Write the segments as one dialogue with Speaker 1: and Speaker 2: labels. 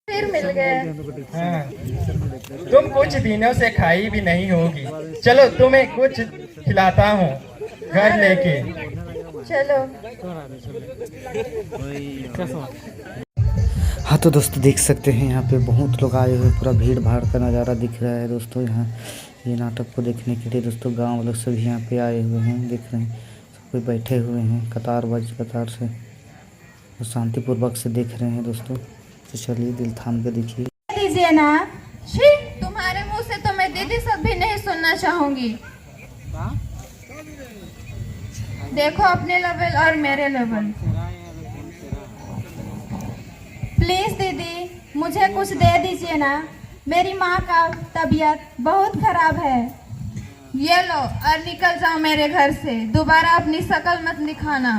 Speaker 1: फिर मिल गए।
Speaker 2: हाँ, तुम कुछ दिनों से खाई भी नहीं होगी। चलो तुम्हें कुछ खिलाता हूँ घर लेके।
Speaker 1: चलो।
Speaker 3: हाँ तो दोस्तों देख सकते हैं यहाँ पे बहुत लोग आए हुए, पूरा भीड़ भाड़ का नज़ारा दिख रहा है दोस्तों। यहाँ ये नाटक को देखने के लिए दोस्तों गांव लोग सभी यहाँ पे आए हुए हैं, देख रहे हैं सब कोई बैठे हुए हैं कतार से और शांतिपूर्वक से देख रहे हैं दोस्तों। तो चलिए दिल थाम के देखिए।
Speaker 1: दीजिए ना। छी, तुम्हारे मुंह से तो मैं दीदी सब भी नहीं सुनना चाहूंगी। देखो अपने लेवल और मेरे लेवल। प्लीज दीदी मुझे कुछ दे दीजिए ना, मेरी माँ का तबीयत बहुत खराब है। ये लो और निकल जाओ मेरे घर से, दोबारा अपनी शकल मत दिखाना।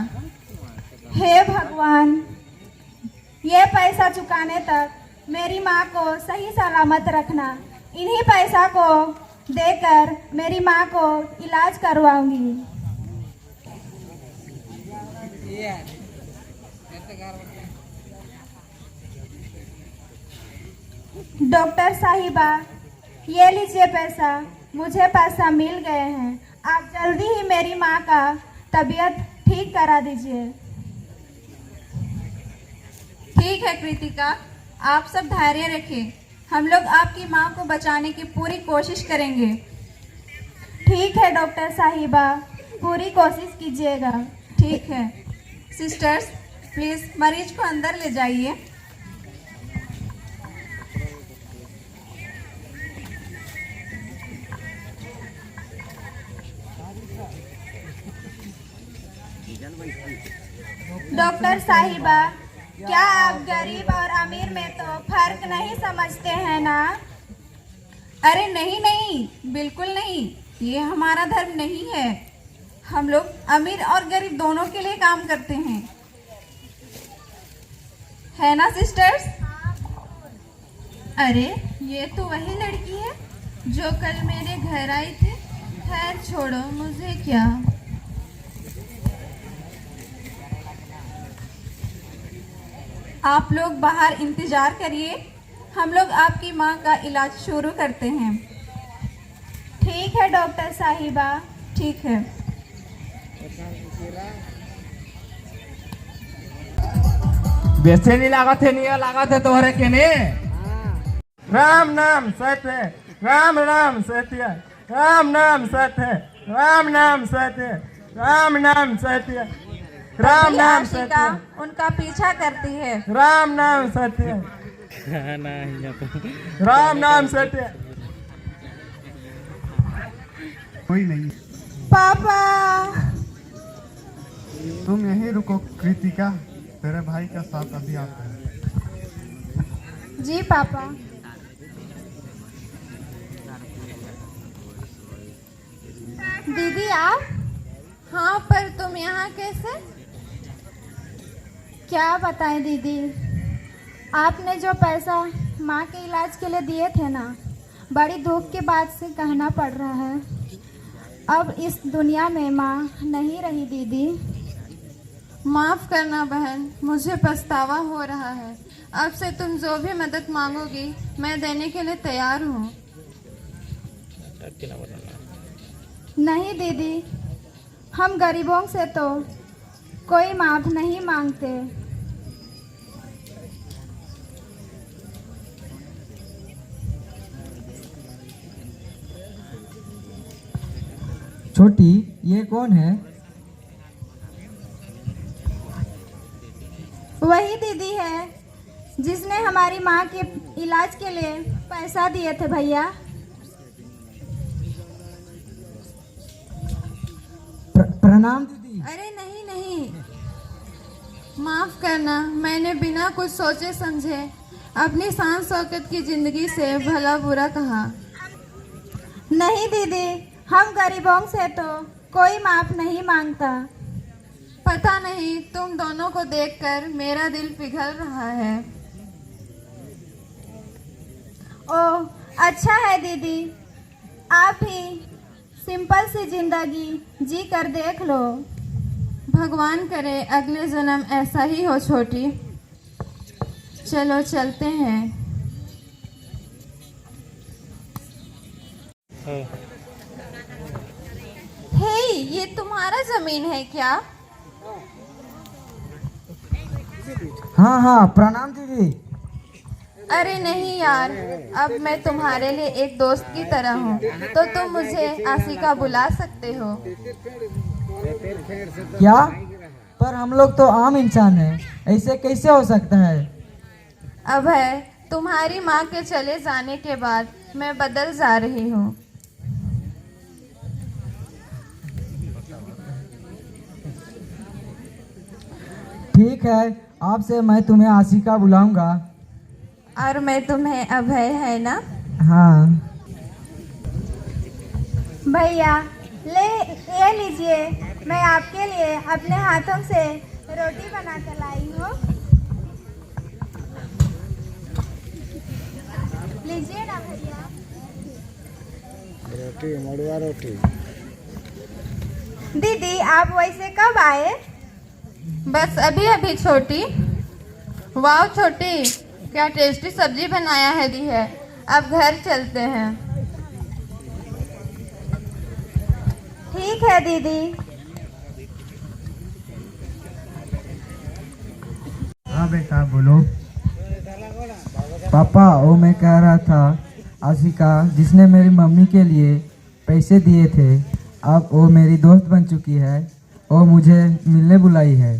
Speaker 1: हे भगवान, ये पैसा चुकाने तक मेरी माँ को सही सलामत रखना। इन्हीं पैसा को देकर मेरी माँ को इलाज करवाऊंगी। डॉक्टर साहिबा, ये लीजिए पैसा, मुझे पैसा मिल गए हैं। आप जल्दी ही मेरी माँ का तबीयत ठीक करा दीजिए। ठीक है कृतिका, आप सब धैर्य रखें, हम लोग आपकी माँ को बचाने की पूरी कोशिश करेंगे। ठीक है डॉक्टर साहिबा, पूरी कोशिश कीजिएगा। ठीक है सिस्टर्स, प्लीज मरीज को अंदर ले जाइए। डॉक्टर साहिबा, क्या आप गरीब और अमीर में तो फर्क नहीं समझते हैं ना? अरे नहीं नहीं, बिल्कुल नहीं, ये हमारा धर्म नहीं है। हम लोग अमीर और गरीब दोनों के लिए काम करते हैं, है ना सिस्टर्स? अरे ये तो वही लड़की है जो कल मेरे घर आई थी। खैर छोड़ो, मुझे क्या। आप लोग बाहर इंतजार करिए, हम लोग आपकी माँ का इलाज शुरू करते हैं। ठीक है डॉक्टर साहिबा, ठीक है।
Speaker 2: वैसे नहीं लागत है तोहरे के ने। राम नाम सत्य है, राम नाम सत्य है, राम नाम सत्य है, राम नाम सत्य है, राम नाम सत्य है, राम नाम सत्य है,
Speaker 1: उनका पीछा करती है।
Speaker 2: राम नाम सत्य है, राम नाम सत्य है।
Speaker 4: कोई नहीं।
Speaker 1: पापा।
Speaker 4: तुम यहीं रुको कृतिका, तेरे भाई का साथ अभी आता है।
Speaker 1: जी पापा। दीदी आप? हाँ, पर तुम यहाँ कैसे? क्या बताएं दीदी, आपने जो पैसा माँ के इलाज के लिए दिए थे ना, बड़ी दुख के बाद से कहना पड़ रहा है, अब इस दुनिया में माँ नहीं रही दीदी। माफ़ करना बहन, मुझे पछतावा हो रहा है। अब से तुम जो भी मदद मांगोगी मैं देने के लिए तैयार हूँ। नहीं दीदी, हम गरीबों से तो कोई माफ़ नहीं मांगते।
Speaker 2: छोटी, ये कौन है?
Speaker 1: वही दीदी है जिसने हमारी माँ के इलाज के लिए पैसा दिए थे भैया।
Speaker 2: प्रणाम दीदी।
Speaker 1: अरे नहीं नहीं, माफ करना, मैंने बिना कुछ सोचे समझे अपनी शान शौकत की जिंदगी से भला बुरा कहा। नहीं दीदी, हम गरीबों से तो कोई माफ नहीं मांगता। पता नहीं, तुम दोनों को देखकर मेरा दिल पिघल रहा है। ओह अच्छा है दीदी, आप ही सिंपल सी जिंदगी जी कर देख लो। भगवान करे अगले जन्म ऐसा ही हो छोटी। चलो चलते हैं। हे, ये तुम्हारा जमीन है क्या?
Speaker 3: हाँ हाँ, प्रणाम दीदी।
Speaker 1: अरे नहीं यार, अब मैं तुम्हारे लिए एक दोस्त की तरह हूँ, तो तुम मुझे आशिका बुला सकते हो।
Speaker 5: क्या? पर हम लोग तो आम इंसान हैं, ऐसे कैसे हो सकता है?
Speaker 1: अभय, तुम्हारी माँ के चले जाने के बाद मैं बदल जा रही हूँ।
Speaker 5: ठीक है, आपसे मैं तुम्हें आशिका बुलाऊंगा।
Speaker 1: और मैं तुम्हें अभय, है ना?
Speaker 5: हाँ।
Speaker 1: भैया, ये लीजिए, मैं आपके लिए अपने हाथों से रोटी बना कर लाई हूँ। लीजिए ना भैया।
Speaker 6: रोटी, मड़ुआ रोटी।
Speaker 1: दीदी, आप वैसे कब आए? बस अभी अभी छोटी। वाह छोटी, क्या टेस्टी सब्जी बनाया है दी है। अब घर चलते हैं। ठीक है दीदी।
Speaker 4: हाँ बेटा बोलो।
Speaker 5: पापा, वो मैं कह रहा था, आशिका जिसने मेरी मम्मी के लिए पैसे दिए थे, अब वो मेरी दोस्त बन चुकी है। वो मुझे मिलने बुलाई है।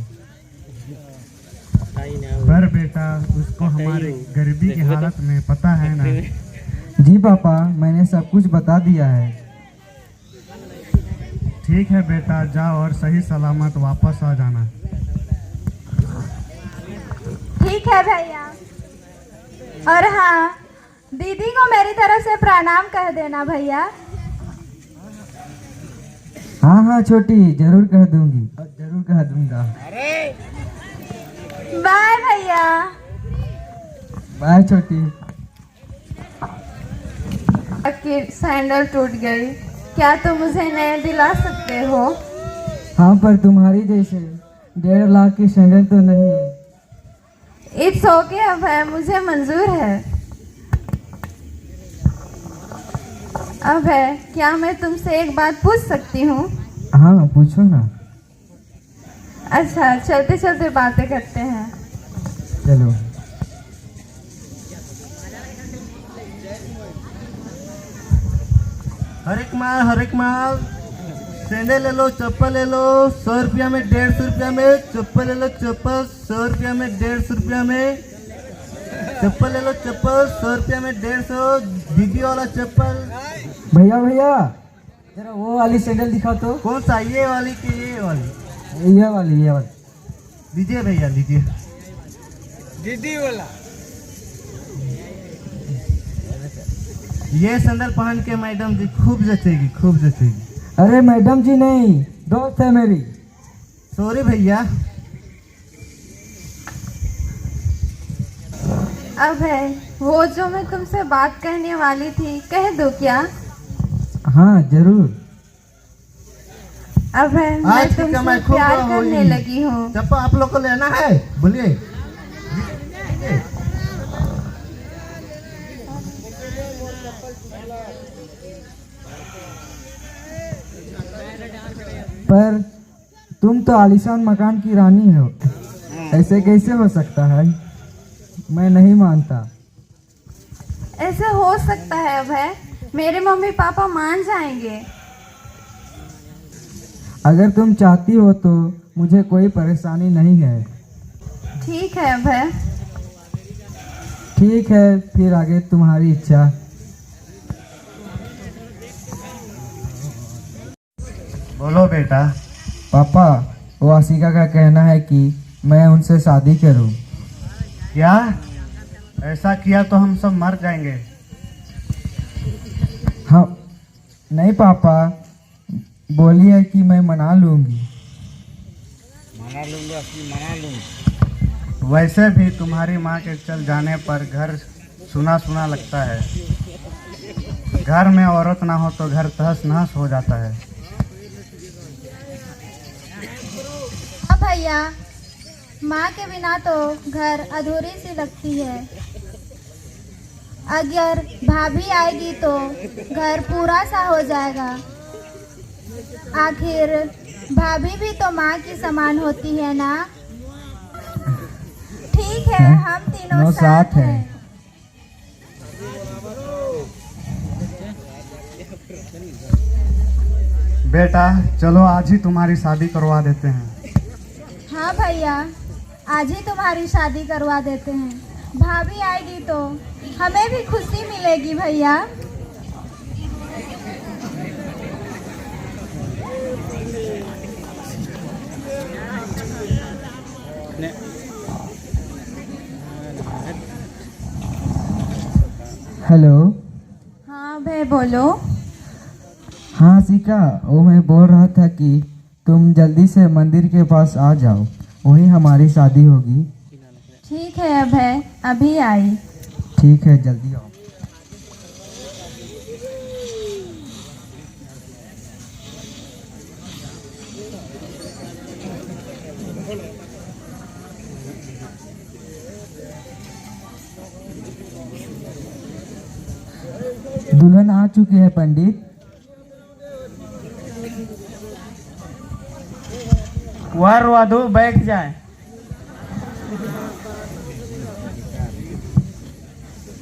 Speaker 4: पर बेटा उसको हमारे गरीबी की हालत में पता है ना।
Speaker 5: जी पापा, मैंने सब कुछ बता दिया है।
Speaker 4: ठीक है बेटा, जाओ और सही सलामत वापस आ जाना।
Speaker 1: ठीक है भैया। और हाँ, दीदी को मेरी तरफ से प्रणाम कह देना भैया।
Speaker 5: हाँ हाँ छोटी, जरूर कह दूंगी, जरूर कह दूंगा।
Speaker 1: बाय भैया।
Speaker 5: बाय छोटी।
Speaker 1: आखिर सैंडल टूट गई, क्या तुम मुझे नए दिला सकते हो?
Speaker 5: हाँ, पर तुम्हारी जैसे 1.5 लाख की सैंडल तो नहीं है।
Speaker 1: इट्स ओके अभय, मुझे मंजूर है। अभय, क्या मैं तुमसे एक बात पूछ सकती हूँ?
Speaker 5: हाँ पूछो ना।
Speaker 1: अच्छा, चलते चलते बातें करते हैं।
Speaker 5: चलो।
Speaker 2: हर एक माल सैंडल ले लो, चप्पल ले लो, 100 रुपया में, 150 रुपया में। चप्पल ले लो, चप्पल 100 रुपया में, 150 रुपया में। चप्पल ले लो, चप्पल 100 रुपया में, 150। दीदी वाला चप्पल।
Speaker 5: भैया भैया, जरा वो वाली सैंडल दिखा तो।
Speaker 2: कौन सा, ये वाली कि ये वाली?
Speaker 5: ये वाली, ये वाली।
Speaker 2: लीजिए भैया, लीजिए।
Speaker 6: दीदी वाला।
Speaker 2: ये सैंडल पहन के मैडम जी खूब जचेगी, खूब जचेगी।
Speaker 5: अरे मैडम जी नहीं, दोस्त है मेरी।
Speaker 2: सॉरी भैया।
Speaker 1: अभय, वो जो मैं तुमसे बात कहने वाली थी, कह दो क्या?
Speaker 5: हाँ जरूर।
Speaker 1: अभय, मैं
Speaker 2: आज की
Speaker 1: तुमसे
Speaker 2: कमाई खूब
Speaker 1: प्यार
Speaker 2: हुई।
Speaker 1: करने लगी हूँ।
Speaker 2: चप्पल आप लोग को लेना है, बोलिए।
Speaker 5: पर तुम तो आलीशान मकान की रानी हो, ऐसे कैसे हो सकता है? मैं नहीं मानता।
Speaker 1: ऐसे हो सकता है अभय, मेरे मम्मी पापा मान जाएंगे।
Speaker 5: अगर तुम चाहती हो तो मुझे कोई परेशानी नहीं है।
Speaker 1: ठीक है अभय।
Speaker 5: ठीक है, फिर आगे तुम्हारी इच्छा।
Speaker 4: बोलो बेटा।
Speaker 5: पापा, वो आशिका का कहना है कि मैं उनसे शादी करूं।
Speaker 4: क्या? ऐसा किया तो हम सब मर जाएंगे।
Speaker 5: हाँ, नहीं पापा, बोली है कि मैं मना लूंगी।
Speaker 6: मना लूंगा कि मना लूंगा।
Speaker 4: वैसे भी तुम्हारी माँ के चल जाने पर घर सुना सुना लगता है। घर में औरत ना हो तो घर तहस नहस हो जाता है।
Speaker 1: भैया, माँ के बिना तो घर अधूरी सी लगती है। अगर भाभी आएगी तो घर पूरा सा हो जाएगा। आखिर भाभी भी तो माँ की समान होती है ना। ठीक है, हम तीनों साथ हैं।
Speaker 4: बेटा चलो आज ही तुम्हारी शादी करवा देते हैं।
Speaker 1: हाँ भैया, आज ही तुम्हारी शादी करवा देते हैं। भाभी आएगी तो हमें भी खुशी मिलेगी भैया।
Speaker 5: हेलो।
Speaker 1: हाँ भाई बोलो।
Speaker 5: हाँ सिका, वो मैं बोल रहा था कि तुम जल्दी से मंदिर के पास आ जाओ, वहीं हमारी शादी होगी।
Speaker 1: ठीक है अभय, अभी आई।
Speaker 5: ठीक है, जल्दी आओ। दुल्हन आ चुकी है पंडित।
Speaker 2: वर वधु बैठ जाए।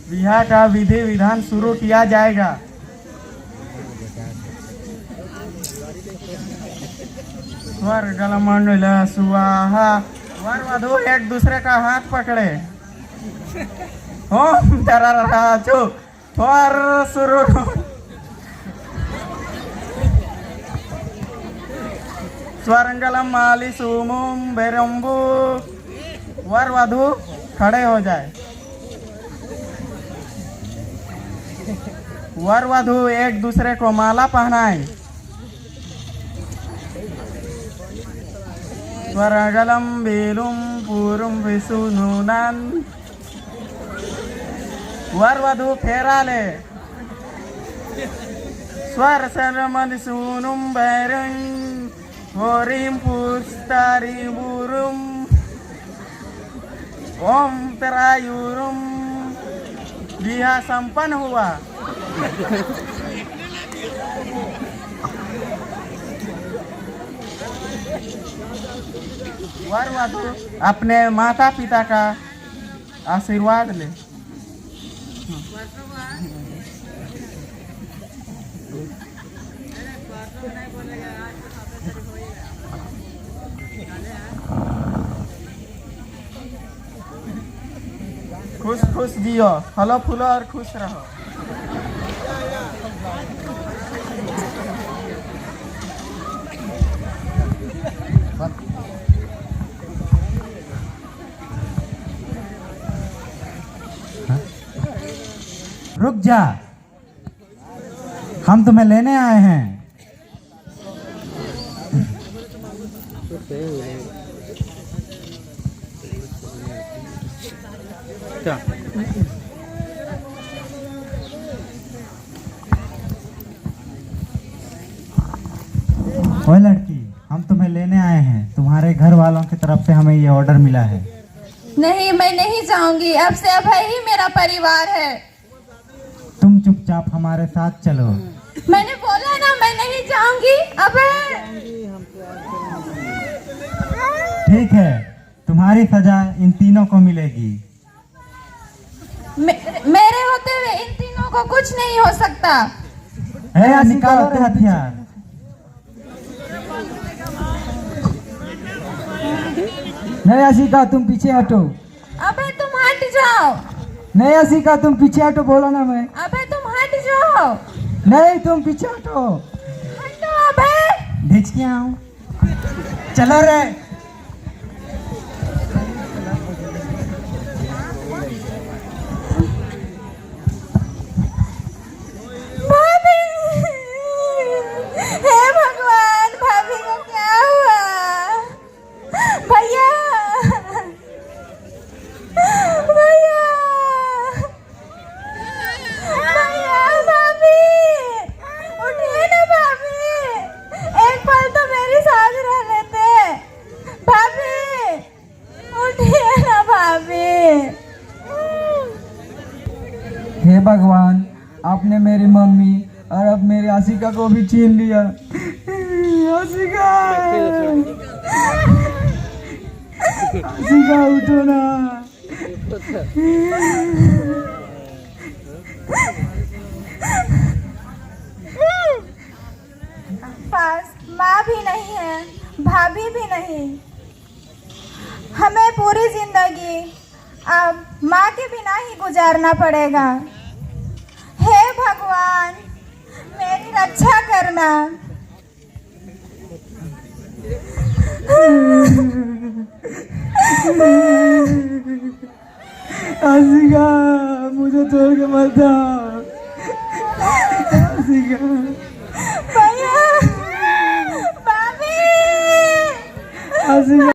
Speaker 2: विवाह का विधि विधान शुरू किया जाएगा। स्वर गलमंडल सुवाहा। वर वधु एक दूसरे का हाथ पकड़े। ओम तरराजु स्वर शुरू। स्वरंगलम माली सुमुम बेरम्बू। वर वधु खड़े हो जाए। वर वधु एक दूसरे को माला पहनाए। स्वरगलम बेलुम पूरुम विसुनुनन। वर वधु फेरा ले। स्वर सरमन सुनुम बैरंग। होरिम पुस्तारी बुरुम। ओम तरायुरुम। विवाह संपन्न हुआ। वर वधु अपने माता पिता का आशीर्वाद ले। खुश खुश जियो, फलो फूलो और खुश रहो।
Speaker 4: रुक जा, हम तुम्हें लेने आए हैं।
Speaker 2: क्या?
Speaker 4: ओए लड़की, हम तुम्हें लेने आए हैं। तुम्हारे घर वालों की तरफ से हमें ये ऑर्डर मिला है।
Speaker 1: नहीं, मैं नहीं जाऊंगी। अब से अभय ही मेरा परिवार है।
Speaker 4: तुम चुपचाप हमारे साथ चलो।
Speaker 1: मैंने बोला ना, मैं नहीं जाऊंगी। अभय,
Speaker 4: ठीक है, तुम्हारी सजा इन तीनों को मिलेगी।
Speaker 1: मेरे होते हुए इन तीनों को कुछ नहीं हो सकता।
Speaker 4: है, निकालो रे हथियार।
Speaker 5: नहीं अशिका, तुम पीछे हटो।
Speaker 1: अबे तुम हट जाओ।
Speaker 5: नहीं अशिका, तुम पीछे हटो, बोला ना मैं।
Speaker 1: अबे तुम हट जाओ।
Speaker 5: नहीं, तुम पीछे हटो।
Speaker 1: हटो अबे।
Speaker 4: भेज के आओ। चलो रे।
Speaker 1: भाभी, हे भगवान, भाभी को क्या हुआ? भैया, भैया, भैया, भाभी, उठिए ना भाभी। एक पल तो मेरी साथ रह लेते।
Speaker 5: हे भगवान, आपने मेरी मम्मी और अब मेरी आशिका को भी छीन लिया। आशिका, आशिका उठो ना।
Speaker 1: पास माँ भी नहीं है, भाभी भी नहीं। हमें पूरी जिंदगी अब माँ के बिना ही गुजारना पड़ेगा। हे भगवान, मेरी रक्षा करना।
Speaker 5: आशिका, मुझे छोड़ के मत जाओ। आशिका,
Speaker 1: भैया, भाभी।
Speaker 5: आशिका।